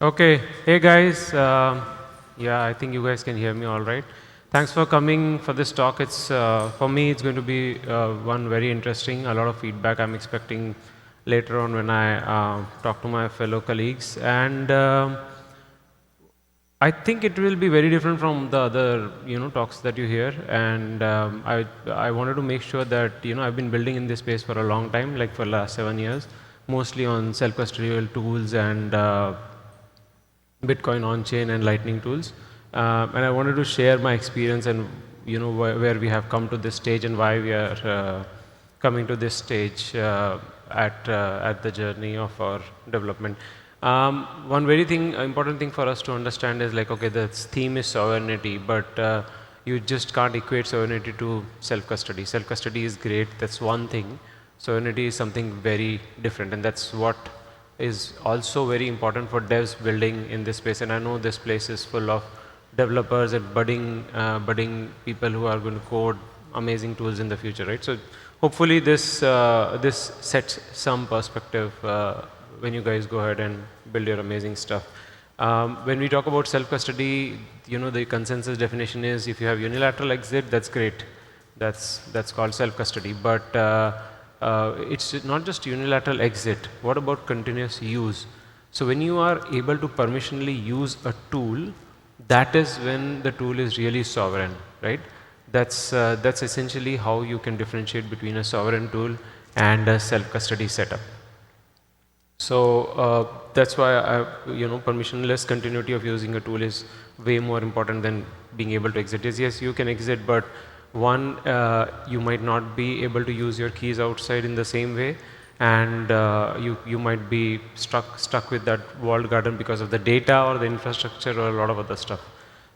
Okay, hey guys. Yeah, I think you guys can hear me all right. Thanks for coming for this talk. It's for me, it's going to be one very interesting. A lot of feedback I'm expecting later on when I talk to my fellow colleagues, and I think it will be very different from the other talks that you hear. And I wanted to make sure that I've been building in this space for a long time, like for the last 7 years, mostly on self-custodial tools and Bitcoin on-chain and Lightning tools. And I wanted to share my experience and where we have come to this stage and why we are coming to this stage at the journey of our development. One very important thing for us to understand is like, okay, the theme is sovereignty, but you just can't equate sovereignty to self-custody. Self-custody is great, that's one thing. Sovereignty is something very different, and that's what is also very important for devs building in this space. And I know this place is full of developers and budding people who are going to code amazing tools in the future, right? So hopefully this sets some perspective when you guys go ahead and build your amazing stuff. When we talk about self-custody, the consensus definition is if you have unilateral exit, that's great. That's called self-custody. But it's not just unilateral exit. What about continuous use? So when you are able to permissionally use a tool, that is when the tool is really sovereign, right? That's essentially how you can differentiate between a sovereign tool and a self-custody setup. So that's why permissionless continuity of using a tool is way more important than being able to exit. Yes, you can exit, but one, you might not be able to use your keys outside in the same way, and you might be stuck with that walled garden because of the data or the infrastructure or a lot of other stuff.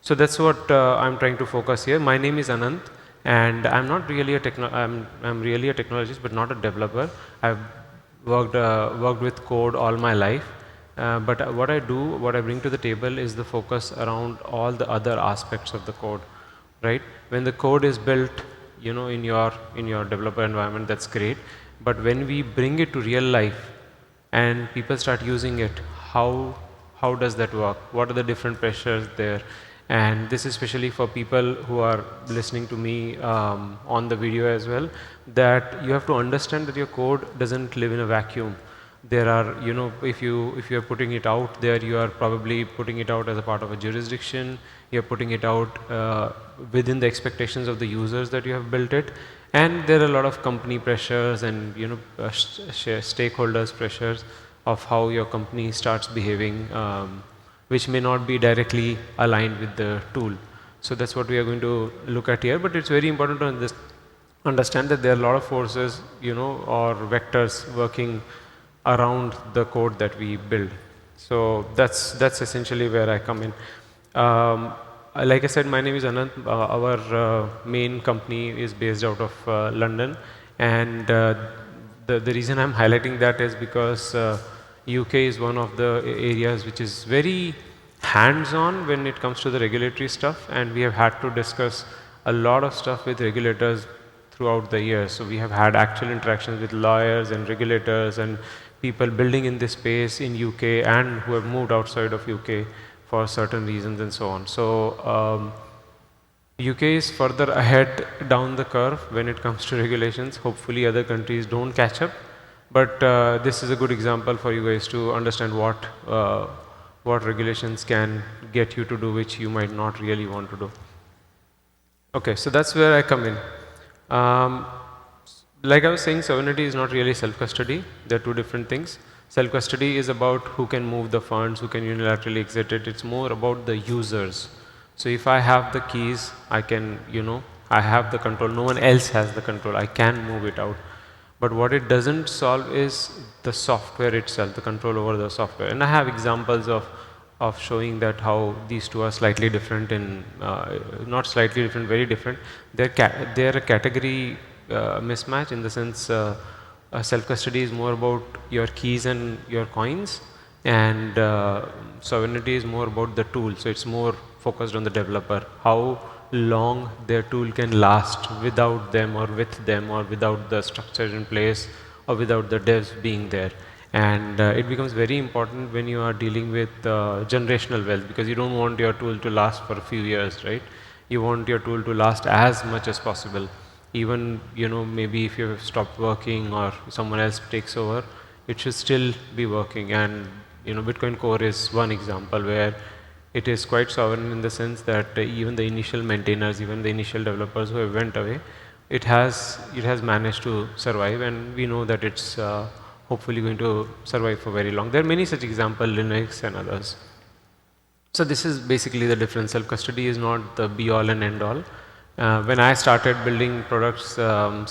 So that's what I'm trying to focus here. My name is Anant, and I'm not really I'm really a technologist, but not a developer. I've worked with code all my life, but what I do, what I bring to the table is the focus around all the other aspects of the code, right? When the code is built, in your developer environment, that's great. But when we bring it to real life and people start using it, how does that work? What are the different pressures there? And this is especially for people who are listening to me on the video as well, that you have to understand that your code doesn't live in a vacuum. There are, if you are putting it out there, you are probably putting it out as a part of a jurisdiction. You're putting it out within the expectations of the users that you have built it. And there are a lot of company pressures and stakeholders pressures of how your company starts behaving, which may not be directly aligned with the tool. So that's what we are going to look at here. But it's very important to understand that there are a lot of forces, or vectors working around the code that we build. So that's essentially where I come in. Like I said, my name is Anant. Our main company is based out of London, and the reason I'm highlighting that is because UK is one of the areas which is very hands-on when it comes to the regulatory stuff, and we have had to discuss a lot of stuff with regulators throughout the years. So we have had actual interactions with lawyers and regulators and people building in this space in UK and who have moved outside of UK for certain reasons and so on. So UK is further ahead down the curve when it comes to regulations. Hopefully other countries don't catch up, but this is a good example for you guys to understand what regulations can get you to do which you might not really want to do. Okay, so that's where I come in. Like I was saying, sovereignty is not really self-custody. They're two different things. Self-custody is about who can move the funds, who can unilaterally exit it. It's more about the users. So if I have the keys, I can, I have the control. No one else has the control. I can move it out. But what it doesn't solve is the software itself, the control over the software. And I have examples of showing that how these two are slightly different in, not slightly different, very different. They're a category mismatch in the sense self-custody is more about your keys and your coins, and sovereignty is more about the tool. So it's more focused on the developer, how long their tool can last without them or with them or without the structure in place or without the devs being there. And it becomes very important when you are dealing with generational wealth, because you don't want your tool to last for a few years, right? You want your tool to last as much as possible. Even, maybe if you have stopped working or someone else takes over, it should still be working. And, Bitcoin Core is one example where it is quite sovereign in the sense that even the initial maintainers, even the initial developers who have went away, it has managed to survive, and we know that it's hopefully going to survive for very long. There are many such examples, Linux and others. So this is basically the difference. Self-custody is not the be-all and end-all. When I started building products,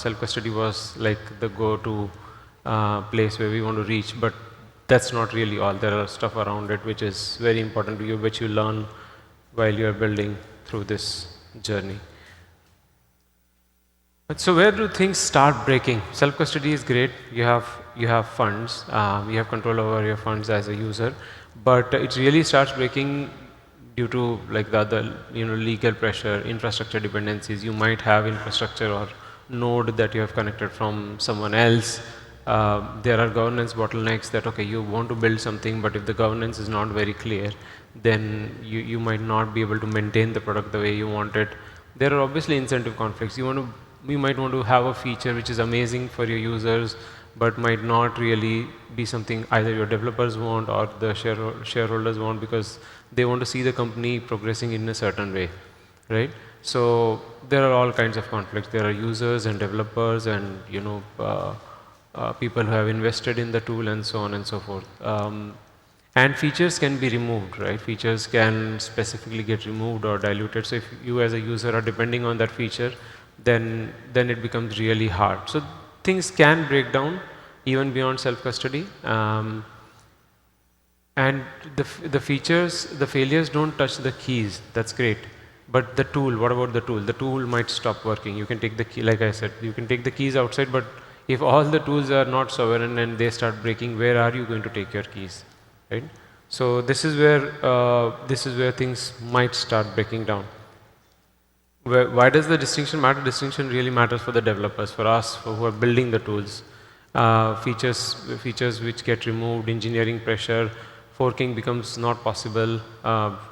self-custody was like the go-to place where we want to reach, but that's not really all. There are stuff around it which is very important to you, which you learn while you are building through this journey. So where do things start breaking? Self-custody is great. You have funds. You have control over your funds as a user, but it really starts breaking due to like the other legal pressure, infrastructure dependencies. You might have infrastructure or node that you have connected from someone else. There are governance bottlenecks that okay, you want to build something, but if the governance is not very clear, then you might not be able to maintain the product the way you want it. There are obviously incentive conflicts. You might want to have a feature which is amazing for your users, but might not really be something either your developers want or the shareholders want, because they want to see the company progressing in a certain way, right? So there are all kinds of conflicts. There are users and developers and people who have invested in the tool and so on and so forth. And features can be removed, right? Features can specifically get removed or diluted. So if you as a user are depending on that feature, then it becomes really hard. So things can break down even beyond self-custody. And the features, the failures don't touch the keys. That's great. But the tool, what about the tool? The tool might stop working. You can take the key, like I said, you can take the keys outside, but if all the tools are not sovereign and they start breaking, where are you going to take your keys, right? So this is where things might start breaking down. Why does the distinction matter? Distinction really matters for the developers, for us, for who are building the tools. Features which get removed, engineering pressure, forking becomes not possible,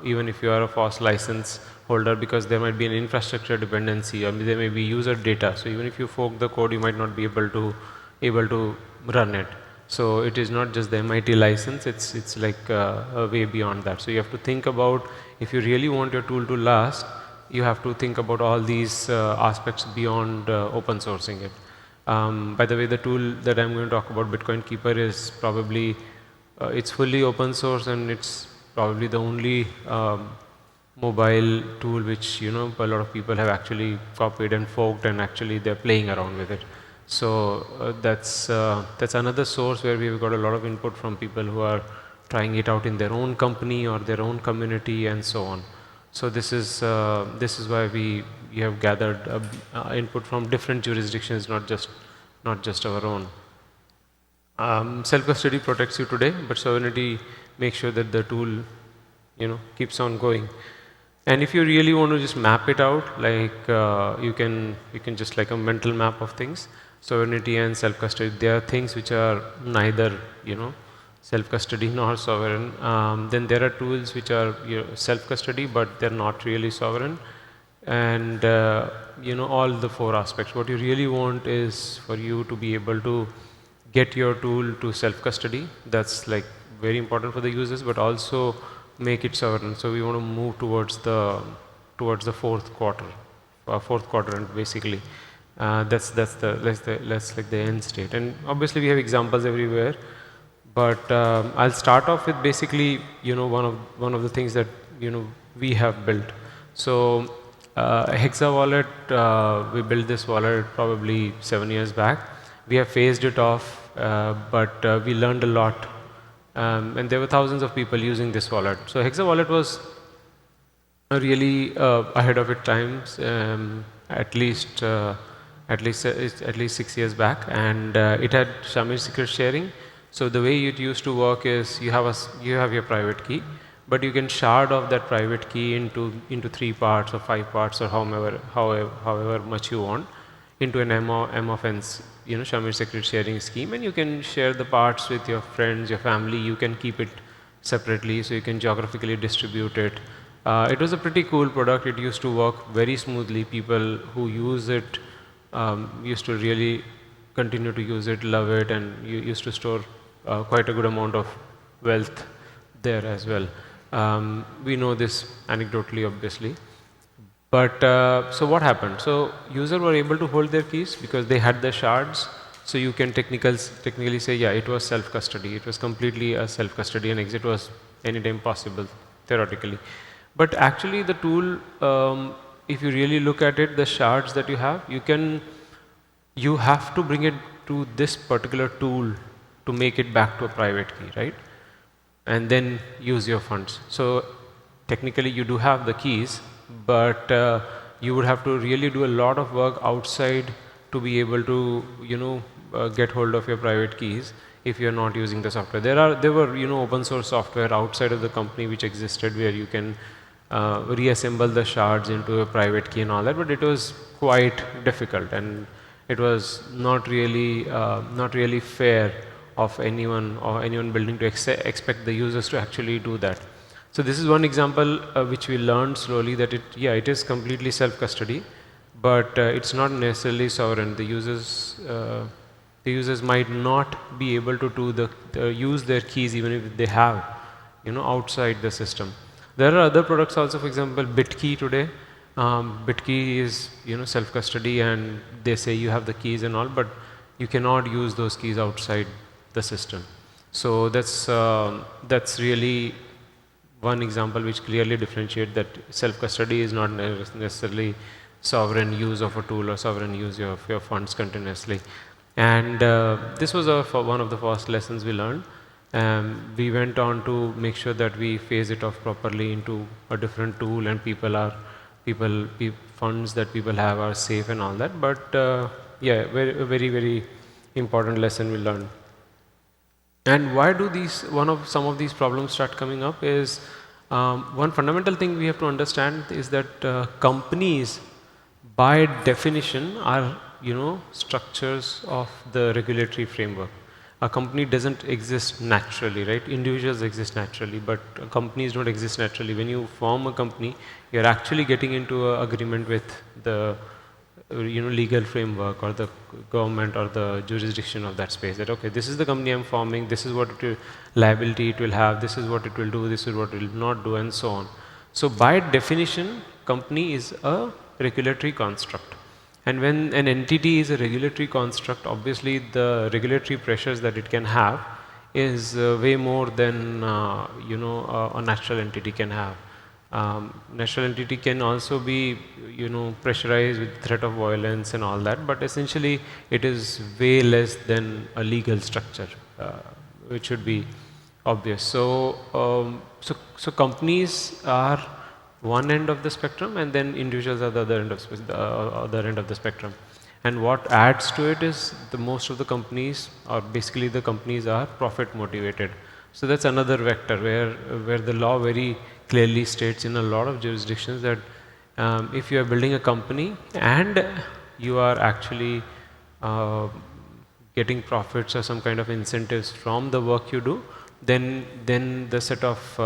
even if you are a FOSS license holder, because there might be an infrastructure dependency, or there may be user data. So even if you fork the code, you might not be able to run it. So it is not just the MIT license, it's like a way beyond that. So you have to think about, if you really want your tool to last, you have to think about all these aspects beyond open sourcing it. By the way, the tool that I'm going to talk about, Bitcoin Keeper, is probably, it's fully open source, and it's probably the only mobile tool which a lot of people have actually copied and forked, and actually they're playing around with it. So that's another source where we've got a lot of input from people who are trying it out in their own company or their own community and so on. So this is why we have gathered input from different jurisdictions, not just our own. Self-custody protects you today, but sovereignty makes sure that the tool keeps on going. And if you really want to just map it out, like you can just like a mental map of things, sovereignty and self-custody, they are things which are neither self-custody nor sovereign. Then there are tools which are self-custody, but they're not really sovereign. And all the four aspects. What you really want is for you to be able to get your tool to self-custody. That's like very important for the users, but also make it sovereign. So we want to move towards the fourth quadrant basically. That's like the end state. And obviously we have examples everywhere. But I'll start off with basically one of the things that we have built. So Hexa wallet, we built this wallet probably 7 years back. We have phased it off, but we learned a lot, and there were thousands of people using this wallet. So Hexa wallet was really ahead of its times, at least 6 years back, and it had Shamir secret sharing. So the way it used to work is you have your private key, but you can shard off that private key into 3 parts or 5 parts or however much you want. into an M of N, Shamir secret sharing scheme, and you can share the parts with your friends, your family. You can keep it separately, so you can geographically distribute it. It was a pretty cool product. It used to work very smoothly. People who use it used to really continue to use it, love it, and you used to store quite a good amount of wealth there as well. We know this anecdotally, obviously. But so what happened? So users were able to hold their keys because they had the shards. So you can technically say, yeah, it was self-custody. It was completely a self-custody, and exit was anytime possible, theoretically. But actually, the tool, if you really look at it, the shards that you have to bring it to this particular tool to make it back to a private key, right? And then use your funds. So technically you do have the keys, but you would have to really do a lot of work outside to be able to, get hold of your private keys if you're not using the software. There were, open source software outside of the company which existed where you can reassemble the shards into a private key and all that, but it was quite difficult, and it was not really fair of anyone building to expect the users to actually do that. So this is one example which we learned slowly, that it is completely self-custody, but it's not necessarily sovereign. The users might not be able to use their keys even if they have, outside the system. There are other products also, for example, BitKey today. BitKey is, self-custody, and they say you have the keys and all, but you cannot use those keys outside the system. So that's really one example which clearly differentiates that self-custody is not necessarily sovereign use of a tool or sovereign use of your funds continuously. And this was one of the first lessons we learned. We went on to make sure that we phase it off properly into a different tool, and funds that people have are safe and all that. But yeah, very, very important lesson we learned. And why do some of these problems start coming up is, one fundamental thing we have to understand is that companies by definition are, structures of the regulatory framework. A company doesn't exist naturally, right? Individuals exist naturally, but companies don't exist naturally. When you form a company, you're actually getting into an agreement with the legal framework or the government or the jurisdiction of that space, that okay, this is the company I'm forming, this is what liability it will have, this is what it will do, this is what it will not do, and so on. So by definition, company is a regulatory construct. And when an entity is a regulatory construct, obviously the regulatory pressures that it can have is way more than a natural entity can have. Natural entity can also be, pressurized with threat of violence and all that, but essentially it is way less than a legal structure, which should be obvious. So companies are one end of the spectrum, and then individuals are the other end of the spectrum. And what adds to it is most of the companies, or basically the companies, are profit motivated. So that's another vector where the law very clearly states in a lot of jurisdictions that if you are building a company and you are actually getting profits or some kind of incentives from the work you do, then the set of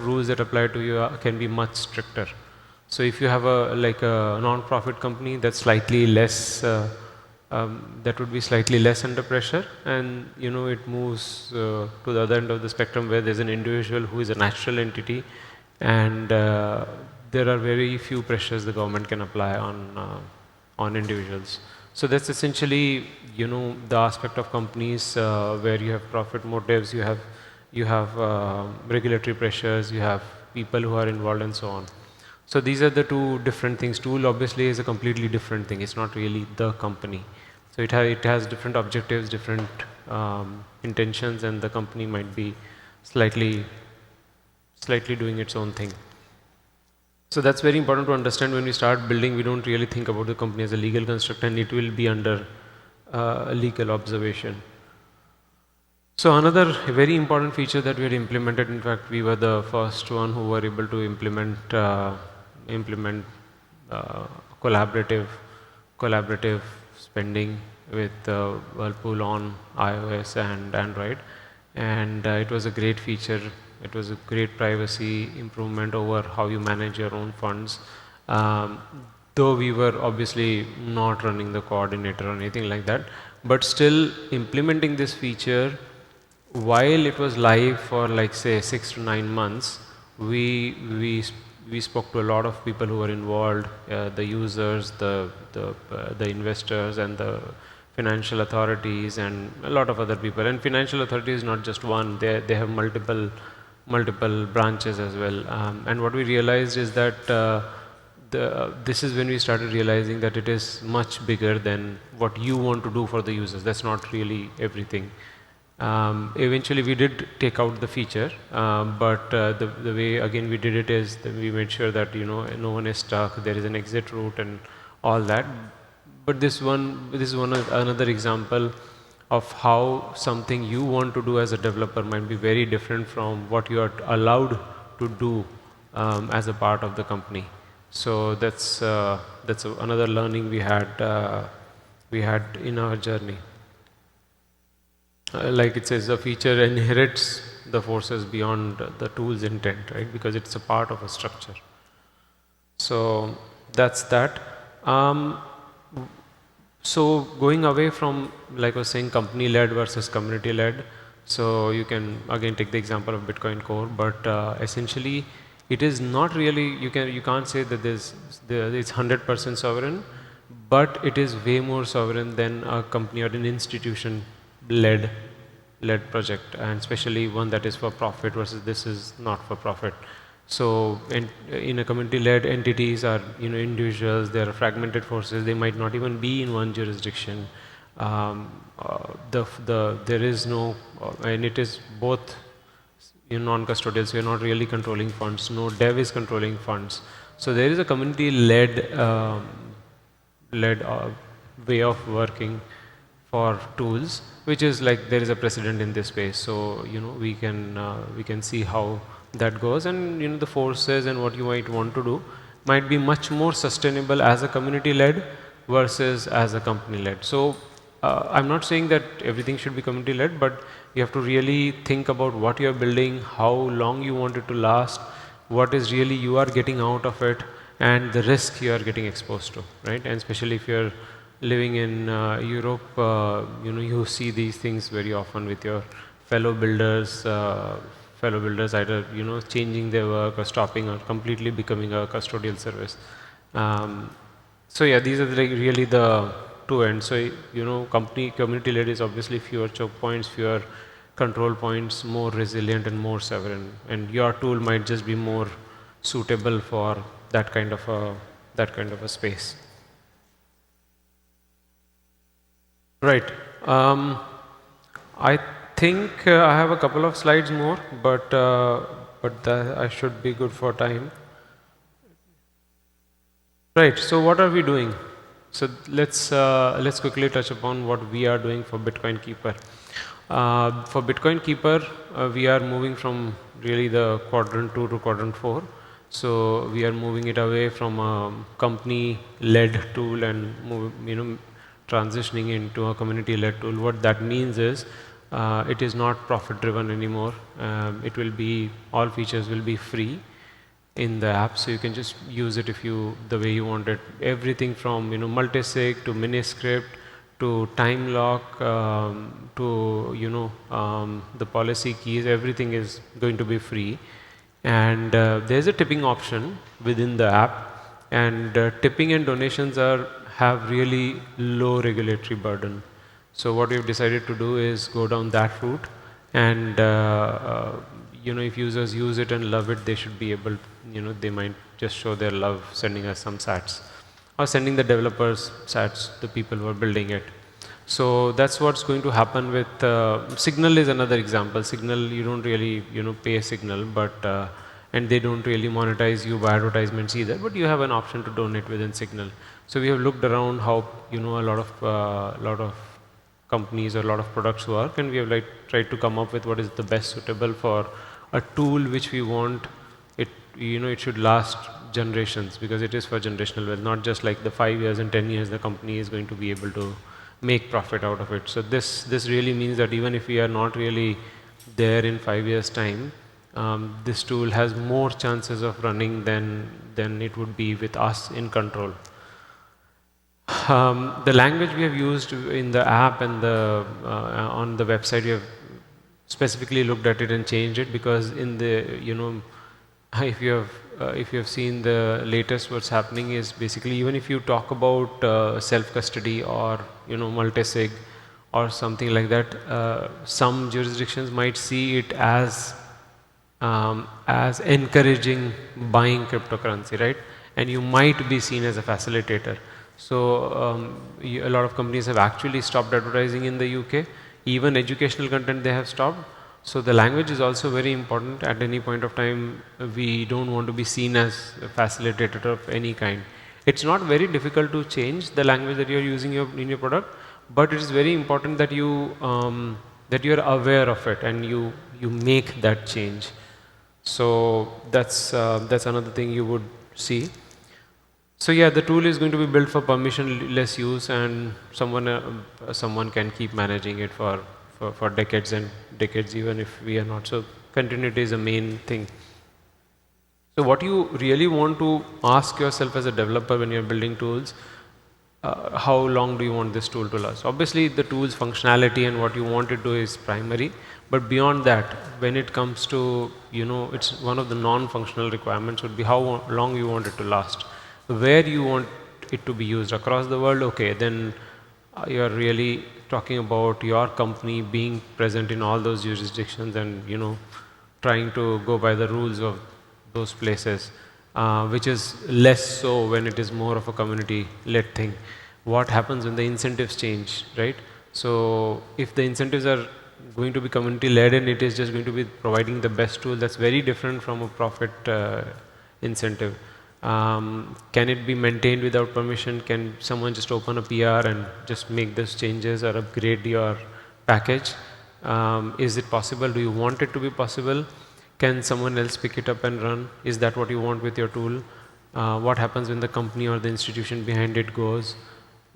rules that apply to you can be much stricter. So if you have a non-profit company, that's slightly less. That would be slightly less under pressure, and it moves to the other end of the spectrum where there's an individual who is a natural entity, and there are very few pressures the government can apply on individuals. So that's essentially the aspect of companies where you have profit motives, you have regulatory pressures, you have people who are involved, and so on. So these are the two different things. Tool obviously is a completely different thing. It's not really the company. So it has different objectives, different intentions, and the company might be slightly doing its own thing. So that's very important to understand. When we start building, we don't really think about the company as a legal construct, and it will be under legal observation. So another very important feature that we had implemented, in fact, we were the first one who were able to implement collaborative spending with Whirlpool on iOS and Android, and it was a great feature. It was a great privacy improvement over how you manage your own funds. Um, though we were obviously not running the coordinator or anything like that, but still implementing this feature while it was live for like say 6 to 9 months, we spoke to a lot of people who were involved, the users, the investors, and the financial authorities, and a lot of other people. And financial authorities not just one; they have multiple branches as well. And what we realized is that. This is when we started realizing that it is much bigger than what you want to do for the users. That's not really everything. Eventually we did take out the feature, but the way again we did it is that we made sure that no one is stuck, there is an exit route and all that. But this is another example of how something you want to do as a developer might be very different from what you are allowed to do as a part of the company. So that's another learning we had in our journey. Like it says, a feature inherits the forces beyond the tool's intent, right? Because it's a part of a structure. So that's that. So going away from, like I was saying, company-led versus community-led. So you can again take the example of Bitcoin Core, but essentially it is not really. You can't say that it's 100% sovereign, but it is way more sovereign than a company or an institution led project, and especially one that is for profit versus this is not for profit. So in a community led, entities are individuals, they are fragmented forces, they might not even be in one jurisdiction. There is no and it is both non-custodial, so you're not really controlling funds, no dev is controlling funds. So there is a community led way of working for tools, which is like there is a precedent in this space. So we can see how that goes, and the forces and what you might want to do might be much more sustainable as a community led versus as a company led. So I'm not saying that everything should be community led, but you have to really think about what you are building, how long you want it to last, what is really you are getting out of it, and the risk you are getting exposed to, right? And especially if you're living in Europe, you see these things very often with your fellow builders. Either changing their work or stopping or completely becoming a custodial service. So yeah, these are really the two ends. So community led is obviously fewer choke points, fewer control points, more resilient and more sovereign. And your tool might just be more suitable for that kind of a space. Right. I think I have a couple of slides more, but I should be good for time. Right. So what are we doing? So let's quickly touch upon what we are doing for Bitcoin Keeper. For Bitcoin Keeper, we are moving from really the quadrant 2 to quadrant 4. So we are moving it away from a company-led tool and transitioning into a community-led tool. What that means is it is not profit-driven anymore. It will be, all features will be free in the app, so you can just use it the way you want it. Everything from multisig to miniscript to time lock to the policy keys, everything is going to be free. And there's a tipping option within the app, and tipping and donations have really low regulatory burden. So what we've decided to do is go down that route, and if users use it and love it, they should be able, they might just show their love sending us some sats or sending the developers sats, the people who are building it. So that's what's going to happen with Signal is another example. Signal, you don't really pay Signal, but and they don't really monetize you by advertisements either, but you have an option to donate within Signal. So we have looked around how a lot of companies or a lot of products work, and we have tried to come up with what is the best suitable for a tool which we want it. It should last generations, because it is for generational wealth, not just like the 5 years and 10 years the company is going to be able to make profit out of it. So this really means that even if we are not really there in 5 years time, this tool has more chances of running than it would be with us in control. The language we have used in the app and on the website, we have specifically looked at it and changed it, because in the, if you have seen the latest, what's happening is basically, even if you talk about self custody or multi-sig or something like that, some jurisdictions might see it as encouraging buying cryptocurrency, right? And you might be seen as a facilitator. So a lot of companies have actually stopped advertising in the UK. Even educational content they have stopped. So the language is also very important. At any point of time, we don't want to be seen as a facilitator of any kind. It's not very difficult to change the language that you're using in your product, but it is very important that you're aware of it and you make that change. So that's another thing you would see. So yeah, the tool is going to be built for permissionless use, and someone can keep managing it for decades and decades, even if we are not. So continuity is the main thing. So what you really want to ask yourself as a developer when you're building tools, how long do you want this tool to last? Obviously, the tool's functionality and what you want it to do is primary, but beyond that, when it comes to, it's one of the non-functional requirements would be how long you want it to last. Where you want it to be used across the world, okay, then you're really talking about your company being present in all those jurisdictions and, trying to go by the rules of those places, which is less so when it is more of a community-led thing. What happens when the incentives change, right? So if the incentives are going to be community-led and it is just going to be providing the best tool, that's very different from a profit incentive. Can it be maintained without permission? Can someone just open a PR and just make those changes or upgrade your package? Is it possible? Do you want it to be possible? Can someone else pick it up and run? Is that what you want with your tool? What happens when the company or the institution behind it goes?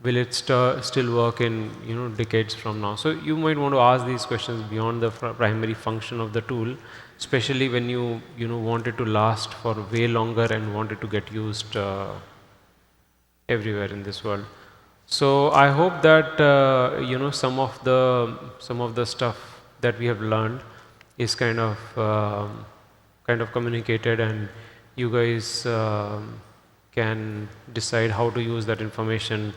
Will it still work in decades from now? So you might want to ask these questions beyond the primary function of the tool, especially when you want it to last for way longer and want it to get used everywhere in this world. So I hope that some of the stuff that we have learned is kind of communicated, and you guys can decide how to use that information.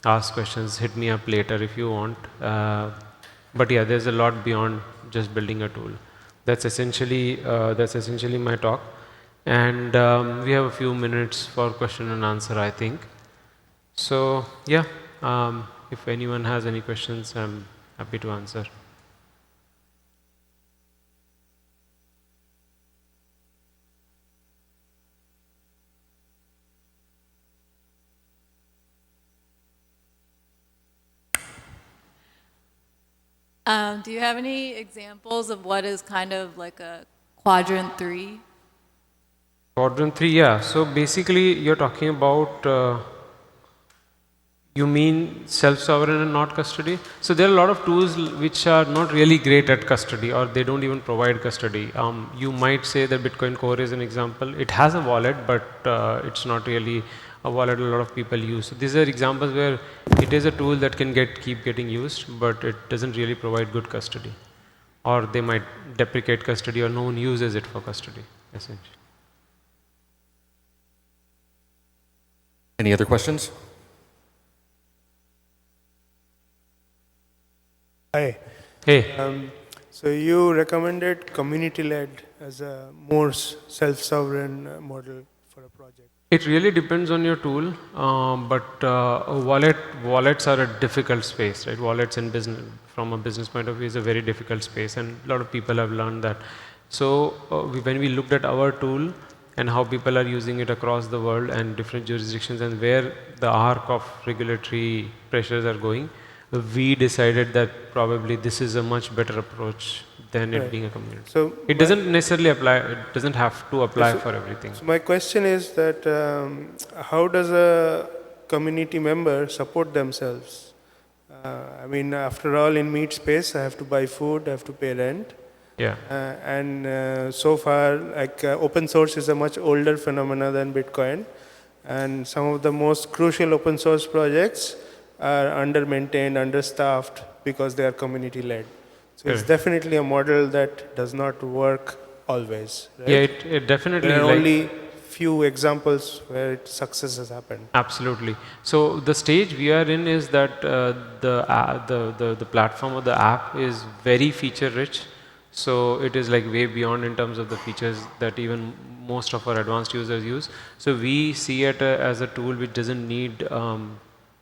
Ask questions, hit me up later if you want. But yeah, there's a lot beyond just building a tool. That's essentially my talk, and we have a few minutes for question and answer, I think. So yeah, if anyone has any questions, I'm happy to answer. Do you have any examples of what is kind of like a quadrant 3? Quadrant 3, yeah. So basically, you're talking about, you mean self-sovereign and not custody? So there are a lot of tools which are not really great at custody, or they don't even provide custody. You might say that Bitcoin Core is an example. It has a wallet, but it's not really a wallet a lot of people use. So these are examples where it is a tool that can keep getting used, but it doesn't really provide good custody. Or they might deprecate custody, or no one uses it for custody, essentially. Any other questions? Hi. Hey. So you recommended community-led as a more self-sovereign model for a project. It really depends on your tool, but wallets are a difficult space, right? Wallets in business, from a business point of view, is a very difficult space, and a lot of people have learned that. So when we looked at our tool and how people are using it across the world and different jurisdictions and where the arc of regulatory pressures are going, we decided that probably this is a much better approach than it Right. being a community. So It doesn't necessarily apply, it doesn't have to apply so- for everything. So my question is that how does a community member support themselves? I mean, after all, in meat space, I have to buy food, I have to pay rent. Yeah. And so far, like open source is a much older phenomena than Bitcoin, and some of the most crucial open source projects are under-maintained, understaffed because they are community-led. So it's Correct. definitely a model that does not work always. Right? Yeah, it definitely There are like, only few examples where success has happened. absolutely. So the stage we are in is that the platform or the app is very feature rich. So it is like way beyond in terms of the features that even most of our advanced users use. So we see it as a tool which doesn't need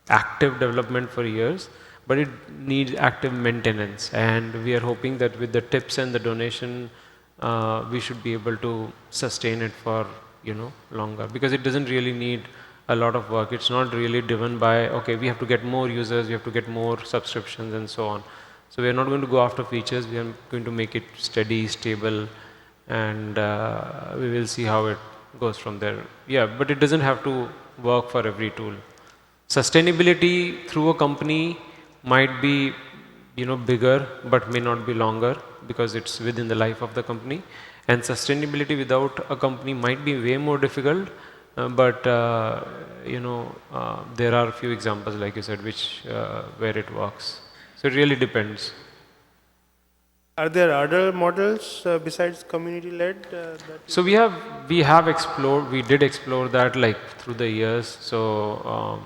active development for years, but it needs active maintenance. And we are hoping that with the tips and the donation, we should be able to sustain it for longer, because it doesn't really need a lot of work. It's not really driven by, okay, we have to get more users, we have to get more subscriptions and so on. So we are not going to go after features, we are going to make it steady, stable, and we will see how it goes from there. Yeah, but it doesn't have to work for every tool. Sustainability through a company might be bigger but may not be longer because it's within the life of the company, and sustainability without a company might be way more difficult, but there are a few examples like you said which where it works, so it really depends. Are there other models besides community-led? So we did explore that like through the years. So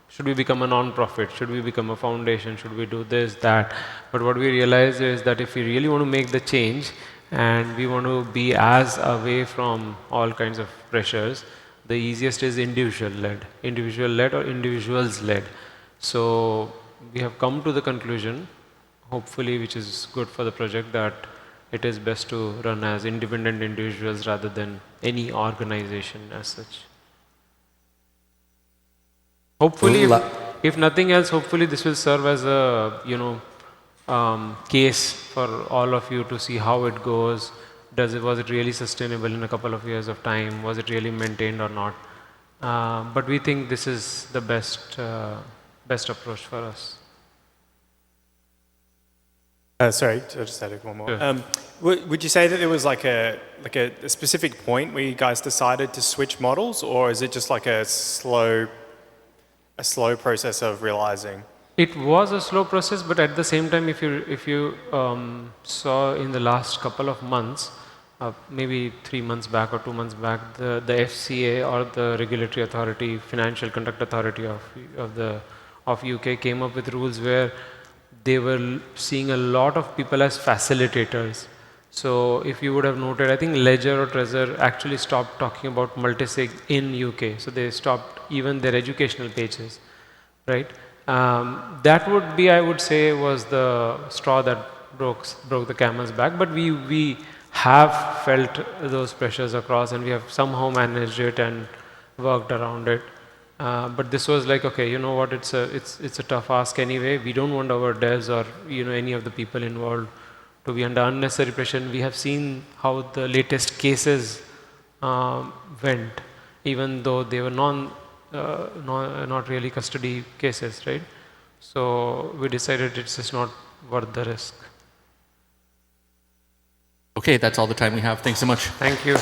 should we become a non-profit? Should we become a foundation? Should we do this, that? But what we realized is that if we really want to make the change and we want to be as away from all kinds of pressures, the easiest is individual-led or individuals-led. So we have come to the conclusion, hopefully, which is good for the project, that it is best to run as independent individuals rather than any organization as such. Hopefully, if nothing else, hopefully this will serve as a case for all of you to see how it goes. Was it really sustainable in a couple of years of time? Was it really maintained or not? But we think this is the best approach for us. Sorry, I just added one more. Sure. Would you say that there was like a specific point where you guys decided to switch models, or is it just like a slow process of realizing? It was a slow process, but at the same time, if you saw in the last couple of months, maybe 3 months back or 2 months back, the FCA, or the regulatory authority, Financial Conduct Authority of UK, came up with rules where they were seeing a lot of people as facilitators. So if you would have noted, I think Ledger or Trezor actually stopped talking about multisig in UK. So they stopped even their educational pages, right? That would be, I would say, was the straw that broke the camel's back. But we have felt those pressures across, and we have somehow managed it and worked around it. But this was like, okay, you know what? It's a tough ask anyway. We don't want our devs or any of the people involved to be under unnecessary pressure. We have seen how the latest cases went, even though they were not really custody cases, right? So we decided it's just not worth the risk. Okay, that's all the time we have. Thanks so much. Thank you.